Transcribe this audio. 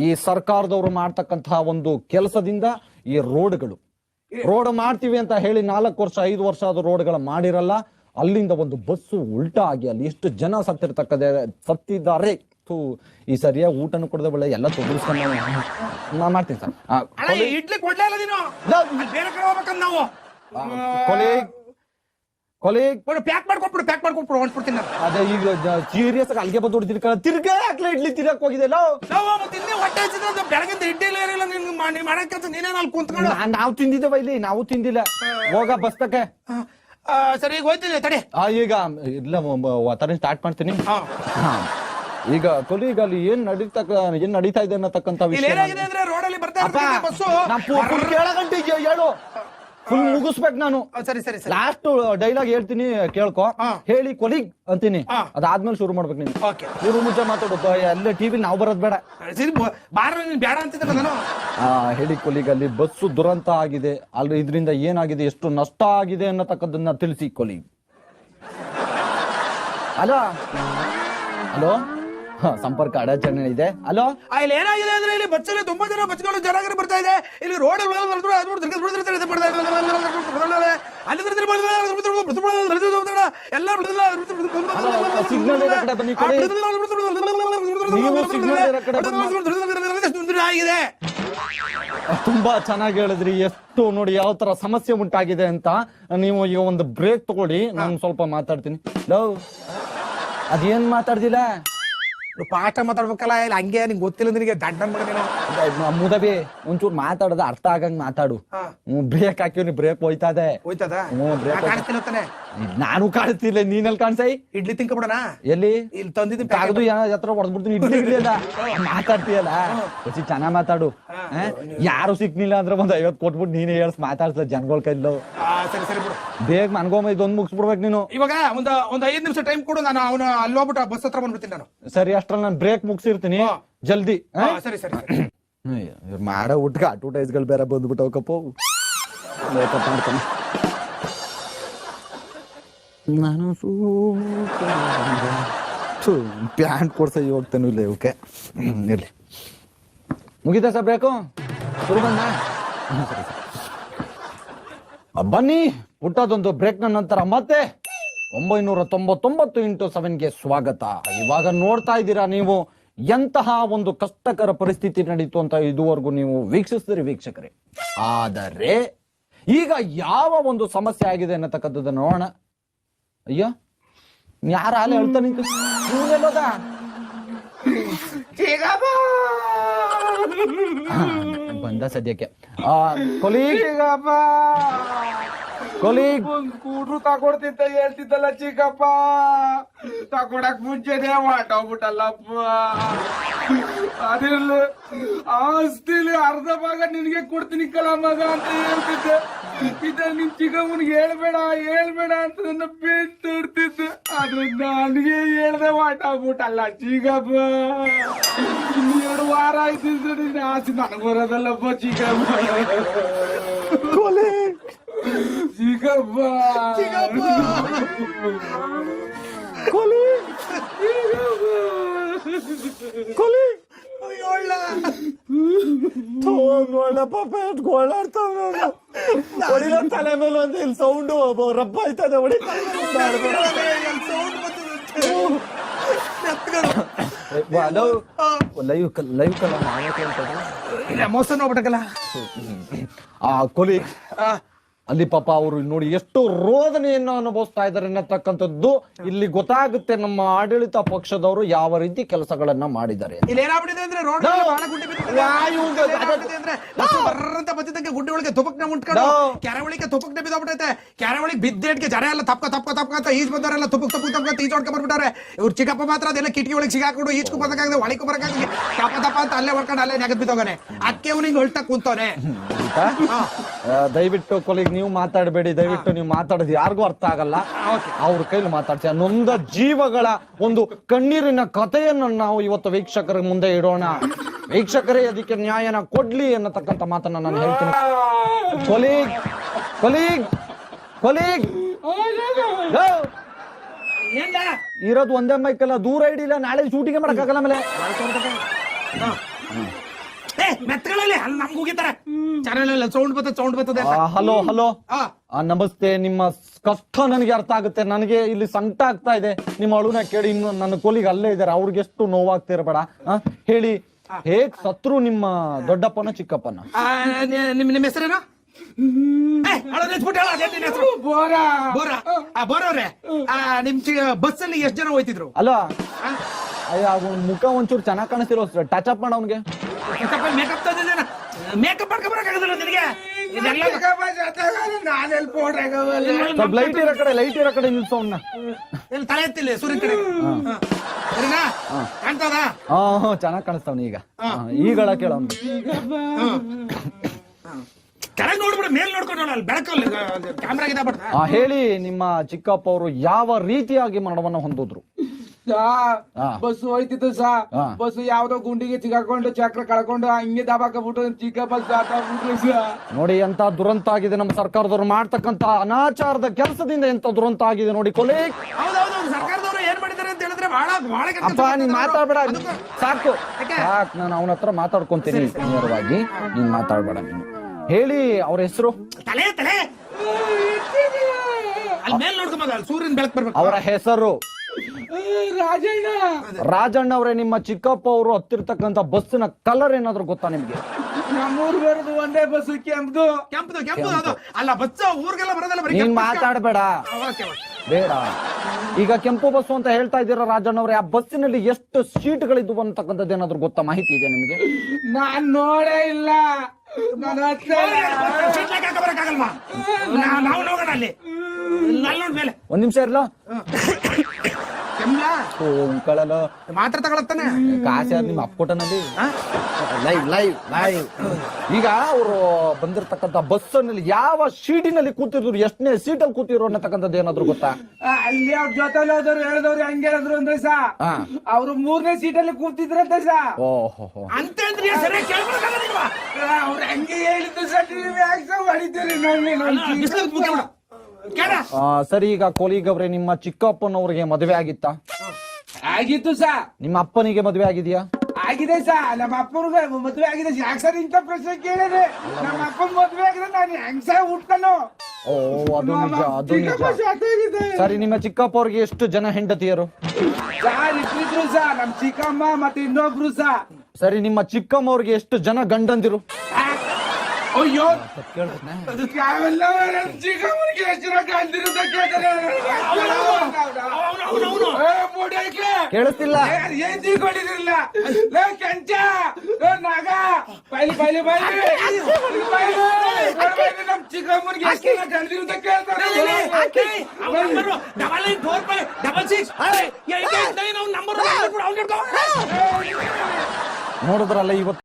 ಈ ಸರ್ಕಾರದವರು ಮಾಡ್ತಕ್ಕಂತಹ ಒಂದು ಕೆಲಸದಿಂದ ಈ ರೋಡ್ ಮಾಡ್ತೀವಿ ಅಂತ ಹೇಳಿ 4 ವರ್ಷ 5 ವರ್ಷ ಅದು ರೋಡ್ಗಳ ಮಾಡಿರಲ್ಲ. ಅಲ್ಲಿಂದ ಒಂದು ಬಸ್ಸು ಉಲ್ಟಾ ಆಗಿ ಅಲ್ಲಿ ಎಷ್ಟು ಜನ ಸತ್ತಿದ್ದಾರೆ. ಈ ಸರಿಯಾಗಿ ಊಟನು ಕೊಡದೆ ಒಳ್ಳೆ ಎಲ್ಲ ತೊಗರಿಸ್ಕೊಂಡು ನಾ ಮಾಡ್ತೀನಿ ಸರ್. ಇಡ್ಲಿ ಕೊಡ್ಲೇ ಇಲ್ಲ ನೀನು, ಬೇರೆ ಕಡೆ ಹೋಗ್ಬೇಕಂತ ನಾವು. ಕೊಲೀಗ್ ಪ್ಯಾಕ್ ಮಾಡ್ಕೊಟ್ಬಿಡು ಹೊಂಟ್ಬಿಡ್ತೀನಿ ನಾನು. ಅದೇ ಈಗ ಸೀರಿಯಸ್ ಆಗಿ ಅಲ್ಲಿಗೆ ಬಂದು ತಿರ್ಗಾ ಹಾಕ್ಲ ಇಡ್ಲಿ ತಿರ್ಗಕ್ ಹೋಗಿದೆಲ್ಲ. ಇನ್ನೇ ಹೊಟ್ಟೆ ಹಚ್ಚಿದ್ರೆ ಬೆಳಗಿಂದ ಇಡ್ಲಿ ಏನಿಲ್ಲ ನೀನ್ ಮಾಡಕ್ ಕೆಲಸ ನೀನೇನು ಅಲ್ಲಿ ಕುಂತ್ಕೊಂಡು. ನಾವು ತಿಂದಿದ್ದೇವ ಇಲ್ಲಿ, ನಾವು ತಿಂದಿಲ್ಲ. ಹೋಗ ಬಸ್ತಕ್ಕೆ. ಸರಿ ಈಗ ಹೋಯ್ತೀನಿ ತಡೆ. ಈಗ ಇಲ್ಲ ಸ್ಟಾರ್ಟ್ ಮಾಡ್ತೀನಿ. ಈಗ ಕೊಲೀಗ್ ಅಲ್ಲಿ ಏನ್ ನಡೀತಾ ಇದೆ ಅನ್ನತಕ್ಕಂತ ವಿಷಯ ರೋಡಲ್ಲಿ ಬರ್ತಾ ಬಸ್ಸು ಕೇಳಗಂಟೆ ಹೇಳು, ಫುಲ್ ಮುಗಿಸ್ಬೇಕು ನಾನು. ಸರಿ ಲಾಸ್ಟ್ ಡೈಲಾಗ್ ಹೇಳ್ತೀನಿ ಕೇಳ್ಕೊ. ಹೇಳಿ ಕೊಲೀಗ್ ಅಂತೀನಿ, ಅದಾದ್ಮೇಲೆ ಶುರು ಮಾಡ್ಬೇಕು ನೀನು. ಶುರು ಮುಂಚೆ ಮಾತಾಡು, ಅಲ್ಲೇ ಟಿವಿ ನಾವು ಬರೋದ್ ಬೇಡ. ಬೇಡ ಅಂತಿದ್ದೆ ನಾನು. ಹೇಳಿ ಕೊಲೀಗ್, ಅಲ್ಲಿ ಬಸ್ಸು ದುರಂತ ಆಗಿದೆ, ಅಲ್ಲಿ ಇದರಿಂದ ಏನಾಗಿದೆ, ಎಷ್ಟು ನಷ್ಟ ಆಗಿದೆ ಅನ್ನತಕ್ಕದ್ದನ್ನ ತಿಳಿಸಿ ಕೊಲೀಗ್. ಹಲೋ ಸಂಪರ್ಕ ಅಡಚಣೆ ಇದೆ. ಹಲೋ, ಇಲ್ಲಿ ಏನಾಗಿದೆ ಅಂದ್ರೆ ಇಲ್ಲಿ ಬಸ್ಸಲ್ಲಿ ತುಂಬಾ ಜನ ಬಸ್ಗಳು ಜನಾಗರಿ ಬರ್ತಾ ಇದೆ. ಇಲ್ಲಿ ರೋಡ್ ಆಗಿದೆ. ತುಂಬಾ ಚೆನ್ನಾಗಿ ಹೇಳಿದ್ರಿ. ಎಷ್ಟು ನೋಡಿ ಯಾವ ತರ ಸಮಸ್ಯೆ ಉಂಟಾಗಿದೆ ಅಂತ. ನೀವು ಈಗ ಒಂದು ಬ್ರೇಕ್ ತಗೊಳ್ಳಿ, ನಾನು ಸ್ವಲ್ಪ ಮಾತಾಡ್ತೀನಿ. ಅದೇನ್ ಮಾತಾಡ್ದಿಲ್ಲ, ಪಾಠ ಮಾತಾಡ್ಬೇಕಲ್ಲ. ಇಲ್ಲ ಹಂಗೆ ನಿಂಗೆ ಗೊತ್ತಿಲ್ಲ ನಿನಗೆ ದಡ್ಡ ಮುದಬಿ ಒಂಚೂರು ಮಾತಾಡೋದು ಅರ್ಥ ಆಗಂಗ್ ಮಾತಾಡು. ಬ್ರೇಕ್ ಹಾಕಿವ್, ಬ್ರೇಕ್ ಹೋಯ್ತದೆ. ನಾನು ಕಾಣಿಸ್ತಿಲ್ಲ, ನೀನಲ್ಲಿ ಕಾಣಿಸೈ. ಇಡ್ಲಿ ತಿನ್ಕೊಬಿಡೋಣ. ಎಲ್ಲಿ ಇಲ್ಲಿ ತಂದಿದ್ದೀನಿ, ಕಾಗದು ಹತ್ರ ಹೊಡೆದ್ಬಿಡ್ತೀನಿ. ಇಡ್ಲಿ ಅಲ್ಲ ಮಾತಾಡ್ತೀಯಲ್ಲ, ಚೆನ್ನಾಗ್ ಮಾತಾಡು. ಯಾರು ಸಿಕ್ನಿಲ್ಲ ಅಂದ್ರೆ ಒಂದ್ 50 ಕೊಟ್ಬಿಟ್ಟು ನೀನೇ ಹೇಳ್ಸ್ ಮಾತಾಡ್ಸ ಜನಗಳ ಕೈಲೋ. ಸರಿ ಬೇಗ ಮನ್ಗೋಮ ಇದೊಂದು ಮುಗಿಸ್ಬಿಡ್ಬೇಕು ನೀನು. ಇವಾಗ ಒಂದ್ 5 ನಿಮಿಷ ಟೈಮ್ ಕೊಡು, ನಾನು ಅವನ ಅಲ್ಲಿ ಹೋಗ್ಬಿಟ್ಟು ಬಸ್ ಹತ್ರ ಬಂದ್ಬಿಡ್ತೀನಿ ನಾನು. ಸರಿ, ಅಷ್ಟ್ರಲ್ಲಿ ನಾನು ಬ್ರೇಕ್ ಮುಗಿಸಿರ್ತೀನಿ, ಜಲ್ದಿ. ಸರಿ ಮಾಡೋ ಊಟಕ್ಕೆ ಅಡ್ವರ್ಟೈಸ್ಗಳು ಬೇರೆ ಬಂದ್ಬಿಟ್ಟವಕಪ್ಪ. ಮಾಡ್ತಾನೆ ನಾನು ಪ್ಯಾಂಟ್ ಕೊಡ್ಸ ಹೋಗ್ತಾನು ಇಲ್ಲ ಇವಕ್ಕೆ. ಇರ್ಲಿ, ಮುಗಿತಾ ಸರ್ ಬ್ರೇಕು? ಶುರು ಬಂದ. ಬನ್ನಿ, ಹುಟ್ಟೋದೊಂದು ಬ್ರೇಕ್ನ ನಂತರ ಮತ್ತೆ 999 ಸ್ವಾಗತ. ಇವಾಗ ನೋಡ್ತಾ ಇದ್ದೀರಾ ನೀವು ಎಂತಹ ಒಂದು ಕಷ್ಟಕರ ಪರಿಸ್ಥಿತಿ ನಡೀತು ಅಂತ ಇದುವರೆಗೂ ನೀವು ವೀಕ್ಷಿಸಿದ್ರಿ ವೀಕ್ಷಕರೇ. ಆದರೆ ಈಗ ಯಾವ ಒಂದು ಸಮಸ್ಯೆ ಆಗಿದೆ ಅನ್ನತಕ್ಕಂಥದ್ದು ನೋಡೋಣ. ಅಯ್ಯೋ, ಯಾರ ಹಾಲೆ ಹೇಳ್ತಾನೆ ನೀವೆಲ್ಲೋದ? ಬಂದ ಸದ್ಯಕ್ಕೆ. ಕೊಲೀಗ್ ಕೂಡ್ರು ತಗೊಡ್ತಿದ್ದ ಹೇಳ್ತಿದ್ದಲ್ಲ ಚಿಕ್ಕಪ್ಪ, ತಗೊಡಕ್ ಮುಂಚೆನೆ ಹೊಟ್ಟೋಗ್ಬಿಟ್ಟಲ್ಲಪ್ಪ. ಅದಿಲ್ಲ ಆಸ್ತಿಲಿ ಅರ್ಧ ಭಾಗ ನಿನ್ಗೆ ಕೊಡ್ತೀನಿ ಕಲ ಮಗ ಅಂತ ಹೇಳ್ತಿದ್ದೆ. ಇದ ನಿಮ್ ಚಿಕ್ಕಮ್ಮನಿಗೆ ಹೇಳ್ಬೇಡ ಅಂತ ನನ್ನ ಬೇಡ್ತಿದ್ದೆ. ಆದ್ರೆ ನನಗೆ ಹೇಳ್ದೆ ಹೊಟ್ಟೋಗ್ಬಿಟ್ಟಲ್ಲ ಚಿಕ್ಕಪ್ಪ. 2 ವಾರ ಆಯ್ತಿದ್ರೆ ನಿನ್ನ ಆಸ್ತಿ ನನಗೆ ಬರೋದಲ್ಲಪ್ಪ ಚಿಕ್ಕಪ್ಪ. ಚಿಕ್ಕಪ್ಪ ತಲೆ ಮೇಲೆ ಒಂದು ಇಲ್ಲಿ ಸೌಂಡು ರಬ್ಬ ಆಯ್ತದೆ. ಹೊಡಿ ಲೈವ್ ಮೋಸ ನೋಡ್ಬಿಟ್ಟಕಲ್ಲ. ಕೊಲಿ ಅಲ್ಲಿ ಪಾಪ ಅವರು ನೋಡಿ ಎಷ್ಟು ರೋದನೆಯನ್ನು ಅನುಭವಿಸ್ತಾ ಇದ್ದಾರೆ ಅನ್ನತಕ್ಕಂಥದ್ದು ಇಲ್ಲಿ ಗೊತ್ತಾಗುತ್ತೆ. ನಮ್ಮ ಆಡಳಿತ ಪಕ್ಷದವರು ಯಾವ ರೀತಿ ಕೆಲಸಗಳನ್ನ ಮಾಡಿದ್ದಾರೆ. ಗುಡ್ಡೆ ಒಳಗೆ ತುಪಕ್ನ ಮುಟ್ಕೊಂಡು ಕೆರೆ ಒಳಗೆ ತುಪಕ್ನ ಬಿದ್ದೋಗ್ಬಿಟ್ಟೈತೆ. ಕೆರೆ ಒಳಗೆ ಬಿದ್ದೇಟ್ಗೆ ಜನ ಎಲ್ಲ ತಪ್ಪ ಅಂತ ಈಜ್ ಬಂದವರೆಲ್ಲ ತುಪಕ್ ಈಜ್ ಹೊಡ್ಕೊಂಡ್ ಬರ್ಬಿಟ್ಟಾರೆ. ಇವ್ರು ಚಿಕ್ಕಪ್ಪ ಮಾತ್ರ ಅದೆಲ್ಲ ಕಿಟಕಿ ಒಳಗೆ ಸಿಗಾಕೊಂಡು ಈಜ್ಕು ಬರಕಾಗದೆ ಒಳಗೂ ಬರಕಾಗಿ ತಪ್ಪ ಅಂತ ಅಲ್ಲೇ ಹೊಡ್ಕೊಂಡು ಅಲ್ಲೇ ನೆಗದ್ ಬಿದ್ದೋಗನೆ. ಅಕ್ಕೆ ಅವನಿಗೆ ಹೊಲ್ಟ ಕುಂತವನೆ. ದಯವಿಟ್ಟು ಕೊಲಿಗ್ ನೀವು ಮಾತಾಡಬೇಡಿ, ದಯವಿಟ್ಟು ನೀವು ಮಾತಾಡೋದು ಯಾರಿಗೂ ಅರ್ಥ ಆಗಲ್ಲ. ಅವ್ರ ಕೈಲಿ ಮಾತಾಡ್ತೀವಿ. ನೊಂದ ಜೀವಗಳ ಒಂದು ಕಣ್ಣೀರಿನ ಕಥೆಯನ್ನು ನಾವು ಇವತ್ತು ವೀಕ್ಷಕರ ಮುಂದೆ ಇಡೋಣ. ವೀಕ್ಷಕರೇ ಅದಕ್ಕೆ ನ್ಯಾಯನ ಕೊಡ್ಲಿ ಅನ್ನತಕ್ಕಂಥ ಮಾತನ್ನ ನಾನು ಹೇಳ್ತೀನಿ. ಕೊಲೀಗ್ ಇರೋದು ಒಂದೇ ಮೈಕಲ್ಲ, ದೂರ ಹಿಡಿಲ್ಲ. ನಾಳೆ ಶೂಟಿಂಗ್ ಮಾಡಕ್ಕಾಗಲ್ಲ. ಆಮೇಲೆ ಮೆತ್ತಗಳಲ್ಲಿ ಅಲ್ಲಿ ನಮ್ಗೆ ಹೋಗಿದ್ದಾರೆ ಚಾನಲ್ ಸೌಂಡ್ ಬರ್ತದೆ ಹಲೋ ಹಲೋ ಆ. ನಮಸ್ತೆ. ನಿಮ್ಮ ಕಷ್ಟ ನನಗೆ ಅರ್ಥ ಆಗುತ್ತೆ. ನನಗೆ ಇಲ್ಲಿ ಸಂಕಟ ಆಗ್ತಾ ಇದೆ. ನಿಮ್ಮ ಅಳುನ ಕೇಳಿ ಇನ್ನು ನನ್ನ ಕೊಲಿಗೆ ಅಲ್ಲೇ ಇದ್ದಾರೆ. ಅವ್ರಿಗೆ ಎಷ್ಟು ನೋವಾಗ್ತಿರಬೇಡ. ಹೇಳಿ, ಹೇಗ್ ಸತ್ರು ನಿಮ್ಮ ದೊಡ್ಡಪ್ಪನ ಚಿಕ್ಕಪ್ಪನ? ನಿಮ್ಮ ಹೆಸರೇನು? ಬೋರವ್ರೆ, ನಿಮ್ ಬಸ್ ಅಲ್ಲಿ ಎಷ್ಟು ಜನ ಹೋಯ್ತಿದ್ರು? ಅಲ್ಲ, ಅಯ್ಯ ಅವ್ನ್ ಮುಖ ಒಂಚೂರು ಚೆನ್ನಾಗ್ ಕಾಣಿಸ್ತಿರೋ ಟಚ್ ಅಪ್ ಮಾಡ ಅವ್ನಿಗೆ. ಮೇಕಪ್ ತಂದಿದ್ದೇನ? ಮೇಕಪ್ ಮಾಡ್ಕೊಬರಕ್ಕಾಗಲ್ಲ ನಿನಗೆ? ಸ್ವಲ್ಪ ಲೈಟ್ ಇರೋ ಕಡೆ ನಿಲ್ಸೋ ಅವ್ನ. ಇಲ್ಲಿ ತಲೆ ಎತ್ತಿಲ್ಲ ಸೂರ್ಯನ ಕಡೆ. ಸರಿನಾ? ಕಾಣ್ತದ? ಚೆನ್ನಾಗ್ ಕಾಣಿಸ್ತಾವ್ನ ಈಗ. ಈಗಳ ಕೇಳ ಅವ್ನಿಗೆ. ಕೆಳಗೆ ನೋಡ್ಬಿಡ, ಮೇಲ್ ನೋಡ್ಕೊಂಡು ಅಲ್ಲಿ ಬೆಳಕಲ್ಲಿ ಕ್ಯಾಮ್ರಾಗಿದ ಬರ್ತಾ. ಹೇಳಿ, ನಿಮ್ಮ ಚಿಕ್ಕಪ್ಪ ಅವರು ಯಾವ ರೀತಿಯಾಗಿ ಮರಣವನ್ನ ಹೊಂದಿದ್ರು? ಬಸ್ ಹೋಯ್ತಿತ್ತು ಸಾ. ಬಸ್ ಯಾವ್ದೋ ಗುಂಡಿಗೆ ಸಿಗಾಕೊಂಡು ಚಕ್ರ ಕಳ್ಕೊಂಡು ಹಂಗೆ ದಬಾಕಬಿಟ್ಟು ಚಿಕ್ಕಪ್ಪ ಸಾಕಾಗ್ಬಿಟ್ರು ಸಾ. ನೋಡಿ ಎಂತ ದುರಂತ ಆಗಿದೆ ನಮ್ಮ ಸರ್ಕಾರದವ್ರು ಮಾಡ್ತಕ್ಕಂತ ಅನಾಚಾರದ ಕೆಲಸದಿಂದ. ಎಂತ ದುರಂತ ಆಗಿದೆ ನೋಡಿ. ಕೊಲೆ. ಹೌದೌದು, ಸರ್ಕಾರದವರು ಏನ್ ಮಾಡಿದ್ದಾರೆ ಅಂತ ಹೇಳಿದ್ರೆ ಬಹಳ ಅಪ್ಪ, ನೀನ್ ಮಾತಾಡ್ಬೇಡ. ಸಾಕು ಸಾಕು, ನಾನು ಅವನ ಹತ್ರ ಮಾತಾಡ್ಕೊಂತೀನಿ ನೇರವಾಗಿ. ನೀನ್ ಮಾತಾಡ್ಬೇಡ ನೀನು. ಹೇಳಿ, ಅವ್ರ ಹೆಸರು? ತಲೆ ಅಲ್ಲಿ ಮೇಲ್ ನೋಡ್ಕೊಂಬ, ಅಲ್ಲಿ ಸೂರ್ಯನ ಬೆಳಕು ಬರ್ಬೇಕು. ಅವರ ಹೆಸರು? ರಾಜಣ್ಣ. ರಾಜಣ್ಣ ಅವರೇ, ನಿಮ್ಮ ಚಿಕ್ಕಪ್ಪ ಅವರು ಹತ್ತಿರ್ತಕ್ಕಂಥ ಬಸ್ಸಿನ ಕಲರ್ ಏನಾದ್ರು ಗೊತ್ತಾ ನಿಮ್ಗೆ? ನಮ್ಮೂರ್ ಬರೋದು ಒಂದೇ ಬಸ್, ಕೆಂಪು. ಅದು ಅಲ್ಲ, ಬಸ್ ಊರಿಗೆಲ್ಲ ಬರೋದಲ್ಲ. ನೀನ್ ಮಾತಾಡ್ಬೇಡ, ಬೇಡ. ಈಗ ಕೆಂಪು ಬಸ್ಸು ಅಂತ ಹೇಳ್ತಾ ಇದ್ದೀರಾ ರಾಜಣ್ಣ ಅವರೇ. ಆ ಬಸ್ಸಿನಲ್ಲಿ ಎಷ್ಟು ಸೀಟ್ಗಳಿದ್ವು ಅಂತಕ್ಕಂಥದ್ದು ಏನಾದ್ರು ಗೊತ್ತಾ? ಮಾಹಿತಿ ಇದೆ ನಿಮ್ಗೆ? ನಾನ್ ನೋಡೇ ಇಲ್ಲ. ಬರಕ್ಕಾಗಲ್ವಾ? ನಾವು ನೋಡೋಣ ಅಲ್ಲಿ ಮೇಲೆ. ಒಂದ್ ನಿಮಿಷ ಇರ್ಲ. ಮಾತ್ರ ತಗೊಳತ್ತಾನೆ ಕಾಸೆ ನಿಮ್ಮ ಅಪ್ಪಕೊಟ್ಟನಲ್ಲಿ. ಲೈವ್ ಈಗ ಅವರು ಬಂದಿರತಕ್ಕಂತ ಬಸ್ಸಲ್ಲಿ ಯಾವ ಸೀಟಿನಲ್ಲಿ ಕೂತಿದ್ರು, ಎಷ್ಟನೇ ಸೀಟಲ್ಲಿ ಕೂತಿದ್ರು ಅನ್ನತಕ್ಕಂಥದ್ದು ಏನಾದ್ರು ಗೊತ್ತಾ? ಅಲ್ಲಿ ಅವ್ರ ಜೊತೆಲಿ ಹೋದವ್ರು ಹೇಳಿದವ್ರು ಹೆಂಗ್ ಹೇಳಿದ್ರು ಅಂದ್ರೆ ಸಾ, ಅವ್ರು 3ನೇ ಸೀಟಲ್ಲಿ ಕೂತಿದ್ರಂತೆ ಸಾ. ಓಹೋ ಅಂತ ಸರಿಯಾಗಿ ಕೇಳ್ಕೊಳಕ್ಕಾಗಲ್ವಾ? ಅವ್ರು ಹೆಂಗೆ ಹೇಳಿದ್ದು ಸರ್, ನೀವು ಯಾಕೆ ಹೊಡಿತೀರಿ? ನೋಡಿ ಸರಿ, ಈಗ ಕೋಲಿಗವ್ರೆ, ನಿಮ್ಮ ಚಿಕ್ಕಪ್ಪನವ್ರಿಗೆ ಮದುವೆ ಆಗಿತ್ತಾ? ಆಗಿತ್ತು ಸಾ. ನಿಮ್ಮ ಅಪ್ಪನಿಗೆ ಮದುವೆ ಆಗಿದೆಯಾ? ಆಗಿದೆ ಸಾ. ನಮ್ಮ ಅಪ್ಪನಿಗೆ ಮದ್ವೆ ಆಗಿದೆ. ಯಾಕೆ ಸರ್ ಇಂಥ ಪ್ರಶ್ನೆ ಕೇಳಿದ್ರೆ? ನಮ್ಮ ಅಪ್ಪನ ಮದ್ವೆ ಆಗಿದೆ, ನಾನು ಹೆಂಗ್ ಸರ್ ಹುಟ್ಕನು? ಓ, ಅದು ನಿಜ. ಸರಿ, ನಿಮ್ಮ ಚಿಕ್ಕಪ್ಪ ಅವ್ರಿಗೆ ಎಷ್ಟು ಜನ ಹೆಂಡತಿಯರು? ಸಾರ್ ಇಟ್ಟಿದ್ರು ಸಾ, ನಮ್ ಚಿಕ್ಕಮ್ಮ ಮತ್ತೆ ಇನ್ನೊಬ್ರು ಸಾ. ಸರಿ, ನಿಮ್ಮ ಚಿಕ್ಕಮ್ಮ ಅವ್ರಿಗೆ ಎಷ್ಟು ಜನ ಗಂಡಂದಿರು? ಅಯ್ಯೋ, ಚಿಕ್ಕಮ್ಮನಿಗೆ ಎಷ್ಟು ಜನ ಗಂಡಂದಿರು ಕೇಳಿಸ್ತಿಲ್ಲ? ಏನ್ ತಿಳ್ಕೊಂಡಿದ್ರಲ್ಲ ಕೆಂಚ ನಾಗ ಬೈಲಿ ನಮ್ ಚಿಕ್ಕಮ್ಮನಿಗೆ ಎಷ್ಟು ಜನ ಗಂಡಂದಿರು ಅಂತ ಕೇಳ್ತಾರೆ. ನೋಡಿದ್ರಲ್ಲ ಇವತ್ತು